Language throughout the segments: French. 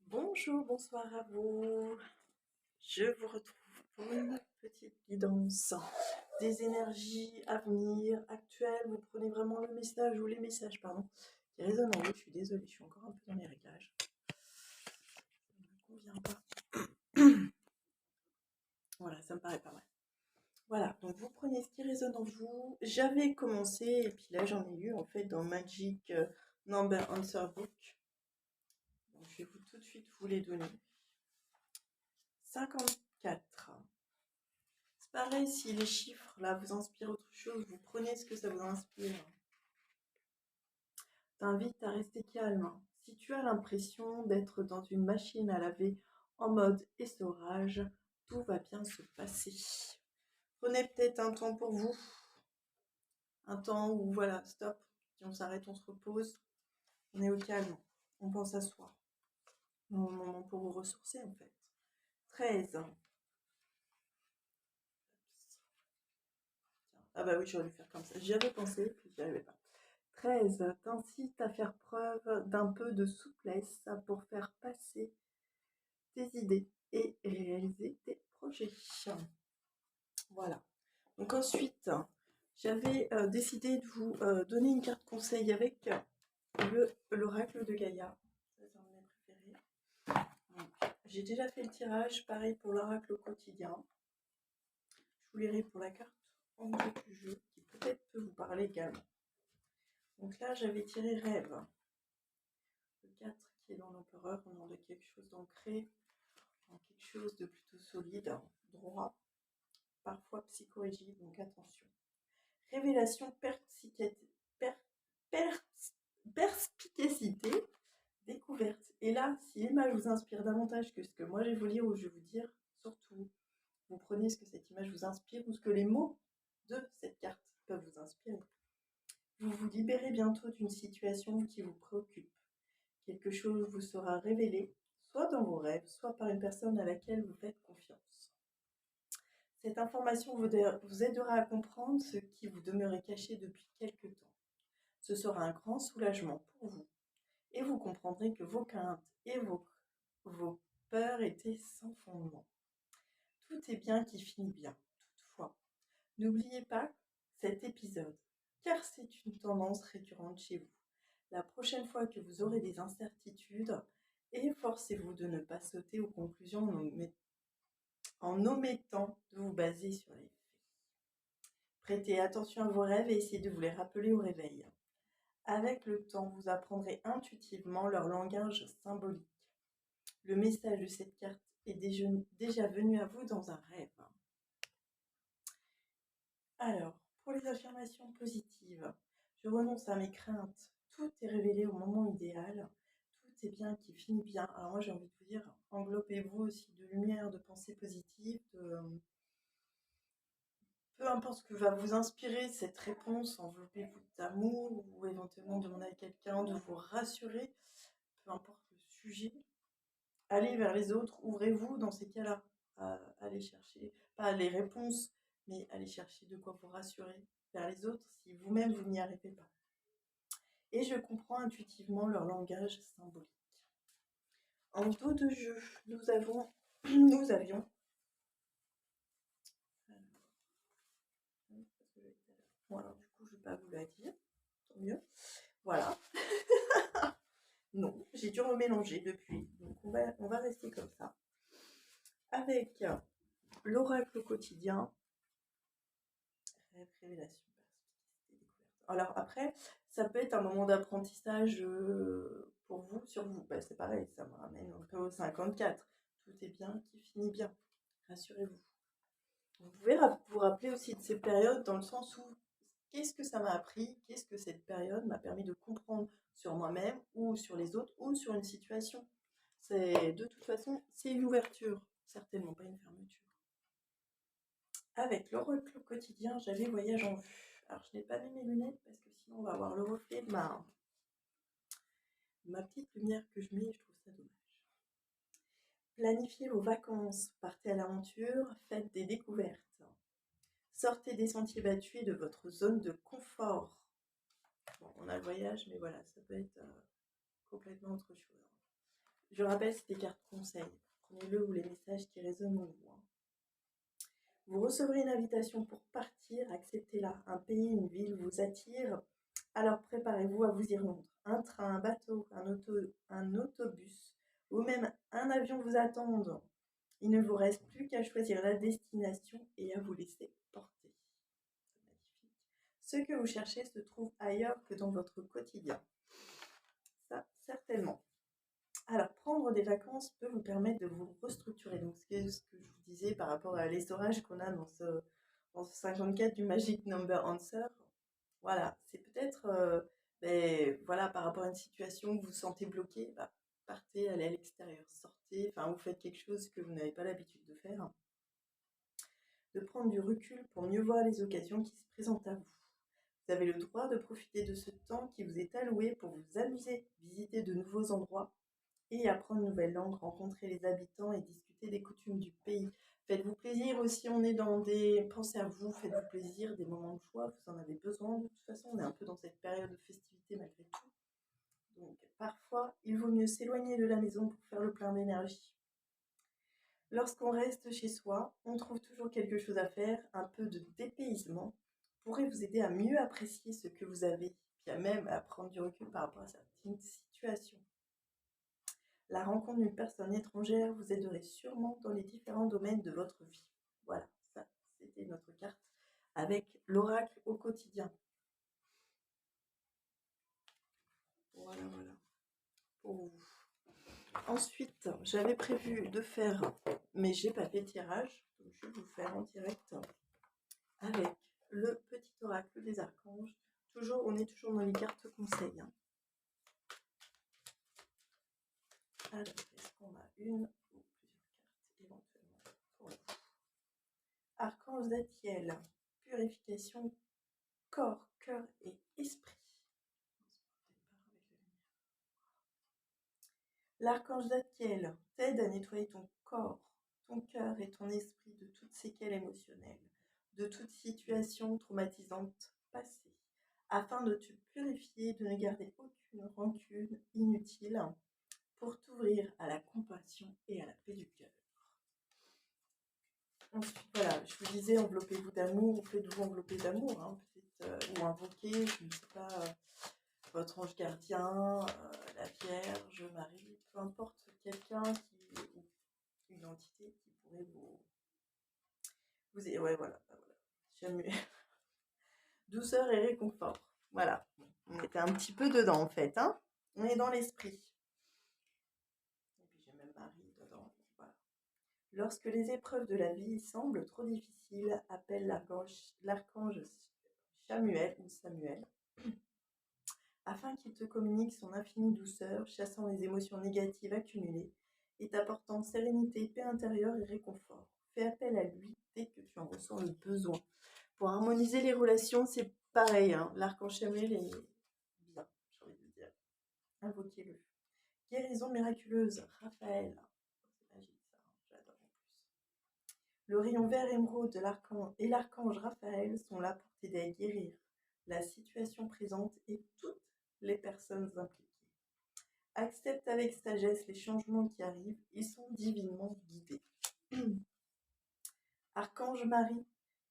Bonjour, bonsoir à vous. Je vous retrouve pour une petite guidance des énergies à venir, actuelles. Vous prenez vraiment le message ou les messages, pardon, qui résonnent en vous. Je suis désolée, je suis encore un peu dans les réglages. Ça ne me convient pas. Voilà, ça me paraît pas mal. Voilà, donc vous prenez ce qui résonne en vous. J'avais commencé, et puis là j'en ai eu en fait dans Magic Number Answer Book. Donc, je vais tout de suite vous les donner. 54. C'est pareil, si les chiffres là vous inspirent autre chose, vous prenez ce que ça vous inspire. T'invite à rester calme. Si tu as l'impression d'être dans une machine à laver en mode essorage, tout va bien se passer. Prenez peut-être un temps pour vous. Un temps où voilà, stop. Si on s'arrête, on se repose. On est au calme. On pense à soi. Un moment pour vous ressourcer en fait. 13. Ah bah oui, j'aurais dû faire comme ça. J'y avais pensé, puis j'y arrivais pas. 13. T'incite à faire preuve d'un peu de souplesse pour faire passer tes idées et réaliser tes projets. Voilà. Donc ensuite, j'avais décidé de vous donner une carte conseil avec l'oracle de Gaïa. C'est un de mes préférés. J'ai déjà fait le tirage, pareil pour l'oracle au quotidien. Je vous lirai pour la carte en jeu du jeu, qui peut-être peut vous parler également. Donc là, j'avais tiré rêve. Le 4 qui est dans l'empereur, on demande quelque chose d'ancré, en quelque chose de plutôt solide, droit, parfois psychorigide, donc attention. Révélation, perspicacité, découverte. Et là, si l'image vous inspire davantage que ce que moi je vais vous lire ou je vais vous dire, surtout, vous prenez ce que cette image vous inspire ou ce que les mots de cette carte peuvent vous inspirer. Vous vous libérez bientôt d'une situation qui vous préoccupe. Quelque chose vous sera révélé, soit dans vos rêves, soit par une personne à laquelle vous faites confiance. Cette information vous aidera à comprendre ce qui vous demeurait caché depuis quelque temps. Ce sera un grand soulagement pour vous, et vous comprendrez que vos craintes et vos peurs étaient sans fondement. Tout est bien qui finit bien, toutefois. N'oubliez pas cet épisode, car c'est une tendance récurrente chez vous. La prochaine fois que vous aurez des incertitudes, efforcez-vous de ne pas sauter aux conclusions en omettant de vous baser sur les faits. Prêtez attention à vos rêves et essayez de vous les rappeler au réveil. Avec le temps, vous apprendrez intuitivement leur langage symbolique. Le message de cette carte est déjà venu à vous dans un rêve. Alors, pour les affirmations positives, je renonce à mes craintes. Tout est révélé au moment idéal. Tout est bien qui finit bien. Alors moi, j'ai envie de vous dire, enveloppez-vous aussi de lumière, de pensées positives, peu importe ce que va vous inspirer cette réponse, enveloppez-vous d'amour ou éventuellement demandez à quelqu'un de vous rassurer, peu importe le sujet. Allez vers les autres, ouvrez-vous dans ces cas-là. Allez chercher, pas les réponses, mais allez chercher de quoi vous rassurer vers les autres si vous-même vous n'y arrivez pas. Et je comprends intuitivement leur langage symbolique. En dos de jeu, nous avions, bon alors du coup je ne vais pas vous la dire, tant mieux. Voilà. Non, j'ai dû remélanger depuis, donc on va rester comme ça. Avec l'oracle quotidien, rêve, révélation, découverte. Alors après, ça peut être un moment d'apprentissage pour vous, sur vous. Ben, c'est pareil, ça me ramène un peu au 54. Tout est bien qui finit bien. Rassurez-vous. Vous pouvez vous rappeler aussi de ces périodes dans le sens où qu'est-ce que ça m'a appris, qu'est-ce que cette période m'a permis de comprendre sur moi-même ou sur les autres ou sur une situation. De toute façon, c'est une ouverture, certainement pas une fermeture. Avec l'oracle quotidien, j'avais voyage en vue. Alors, je n'ai pas mis mes lunettes parce que sinon, on va avoir le reflet de ma petite lumière que je mets et je trouve ça dommage. Planifiez vos vacances, partez à l'aventure, faites des découvertes. Sortez des sentiers battus et de votre zone de confort. Bon, on a le voyage, mais voilà, ça peut être complètement autre chose. Je rappelle, c'est des cartes conseils. Prenez-le ou les messages qui résonnent en vous, hein. Vous recevrez une invitation pour partir, acceptez-la. Un pays, une ville vous attire, alors préparez-vous à vous y rendre. Un train, un bateau, un autobus ou même un avion vous attendent. Il ne vous reste plus qu'à choisir la destination et à vous laisser porter. C'est magnifique. Ce que vous cherchez se trouve ailleurs que dans votre quotidien. Ça, certainement. Alors, prendre des vacances peut vous permettre de vous restructurer. Donc, ce que je vous disais par rapport à l'essorage qu'on a dans ce 54 du Magic Number Answer. Voilà, c'est peut-être, voilà, par rapport à une situation où vous vous sentez bloqué, bah, partez, allez à l'extérieur, sortez, enfin, vous faites quelque chose que vous n'avez pas l'habitude de faire. De prendre du recul pour mieux voir les occasions qui se présentent à vous. Vous avez le droit de profiter de ce temps qui vous est alloué pour vous amuser, visiter de nouveaux endroits et apprendre une nouvelle langue, rencontrer les habitants et discuter des coutumes du pays. Faites-vous plaisir aussi, on est dans des... Pensez à vous, faites-vous plaisir, des moments de joie, vous en avez besoin. De toute façon, on est un peu dans cette période de festivité malgré tout. Donc parfois, il vaut mieux s'éloigner de la maison pour faire le plein d'énergie. Lorsqu'on reste chez soi, on trouve toujours quelque chose à faire, un peu de dépaysement pourrait vous aider à mieux apprécier ce que vous avez, puis à même à prendre du recul par rapport à certaines situations. La rencontre d'une personne étrangère vous aiderait sûrement dans les différents domaines de votre vie. Voilà, ça, c'était notre carte avec l'oracle au quotidien. Voilà, voilà, pour vous. Ensuite, j'avais prévu de faire, mais j'ai pas fait tirage, donc je vais vous faire en direct avec le petit oracle des archanges. Toujours, on est toujours dans les cartes conseils, hein. Alors, est-ce qu'on a une ou plusieurs cartes éventuellement pour vous? Archange Zadkiel, purification, corps, cœur et esprit. L'archange Zadkiel t'aide à nettoyer ton corps, ton cœur et ton esprit de toutes séquelles émotionnelles, de toute situation traumatisante passée, afin de te purifier, de ne garder aucune rancune inutile, pour t'ouvrir à la compassion et à la paix du cœur. Ensuite, voilà, je vous disais, enveloppez-vous d'amour, ou faites-vous envelopper d'amour, hein, peut-être, ou invoquez, je ne sais pas, votre ange gardien, la Vierge, Marie, peu importe, quelqu'un ou une entité qui pourrait vous aider. Ouais, voilà, bah voilà. J'aime mieux. Douceur et réconfort. Voilà. On était un petit peu dedans, en fait, hein. On est dans l'esprit. Et puis j'ai même Marie dedans. Voilà. Lorsque les épreuves de la vie semblent trop difficiles, appelle l'archange Samuel ou Samuel, afin qu'il te communique son infinie douceur, chassant les émotions négatives accumulées et t'apportant sérénité, paix intérieure et réconfort. Fais appel à lui dès que tu en ressens le besoin. Pour harmoniser les relations, c'est pareil, hein. L'archange Samuel est bien, j'ai envie de dire. Invoquez-le. Guérison miraculeuse, Raphaël. C'est magique ça, hein. J'adore en plus. Le rayon vert émeraude de l'archange et l'archange Raphaël sont là pour t'aider à guérir la situation présente et toutes les personnes impliquées. Accepte avec sagesse les changements qui arrivent, ils sont divinement guidés. Archange Marie,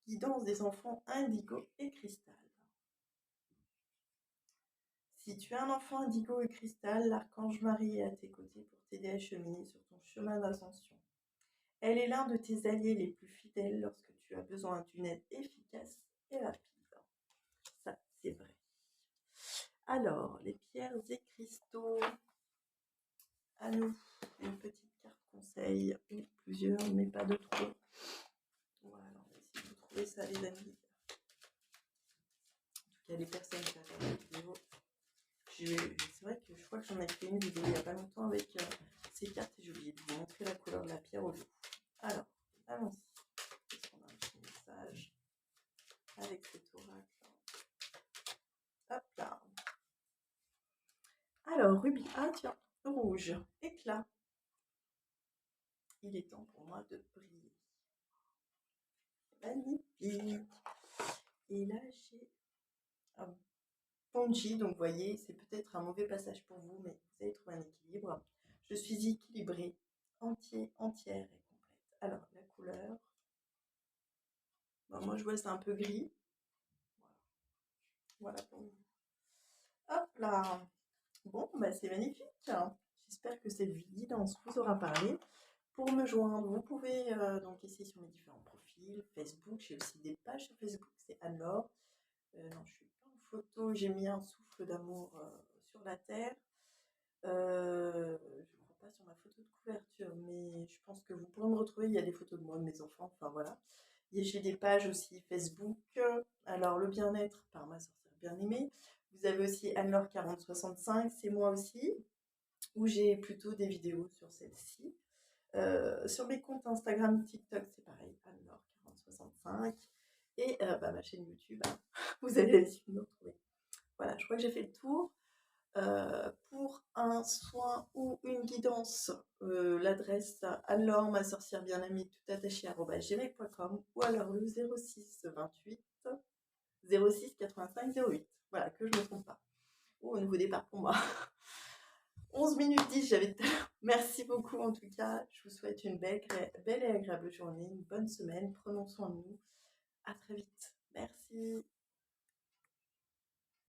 guidance des enfants indigo et cristal. Si tu es un enfant indigo et cristal, l'archange Marie est à tes côtés pour t'aider à cheminer sur ton chemin d'ascension. Elle est l'un de tes alliés les plus fidèles lorsque tu as besoin d'une aide efficace et rapide. Ça, c'est vrai. Alors, les pierres et cristaux. À nous, une petite carte conseil, ou plusieurs, mais pas de trop. Voilà, on va essayer de vous trouver ça, les amis. En tout cas, les personnes qui regardent la vidéo. C'est vrai que je crois que j'en ai fait une vidéo il n'y a pas longtemps avec ces cartes et j'ai oublié de vous montrer la couleur de la pierre au loup. Alors, allons-y. Est-ce qu'on a un petit message avec cet oracle? Hop là. Alors, rubis. Ah tiens, rouge. Éclat. Il est temps pour moi de briller. Magnifique. Et là, j'ai un Ponji, donc vous voyez, c'est peut-être un mauvais passage pour vous, mais vous allez trouver un équilibre. Je suis équilibrée, entière et complète. Alors, la couleur, bon, moi je vois c'est un peu gris. Voilà pour vous. Hop là. Bon, bah c'est magnifique. J'espère que cette guidance vous aura parlé. Pour me joindre, vous pouvez donc essayer sur mes différents profils, Facebook, j'ai aussi des pages sur Facebook, c'est Anne-Laure. Non, je suis pas en photo, j'ai mis un souffle d'amour sur la terre. Je ne crois pas sur ma photo de couverture, mais je pense que vous pourrez me retrouver, il y a des photos de moi, de mes enfants, enfin voilà. J'ai des pages aussi Facebook, alors le bien-être par ma sorcière bien-aimée. Vous avez aussi Anne-Laure 4065, c'est moi aussi, où j'ai plutôt des vidéos sur celle-ci. Sur mes comptes Instagram, TikTok, c'est pareil, Anne-Laure 4065. Et ma chaîne YouTube, hein, vous allez aussi me retrouver. Voilà, je crois que j'ai fait le tour. Pour un soin ou une guidance, l'adresse Anne-Laure, ma sorcière bien-aimée, tout attaché, @gmail.com ou alors le 06 28 06 85 08. Voilà, que je ne me trompe pas. Oh, un nouveau départ pour moi. 11 minutes 10, j'avais tout à l'heure. Merci beaucoup en tout cas. Je vous souhaite une belle et agréable journée, une bonne semaine. Prenons soin de nous. À très vite. Merci.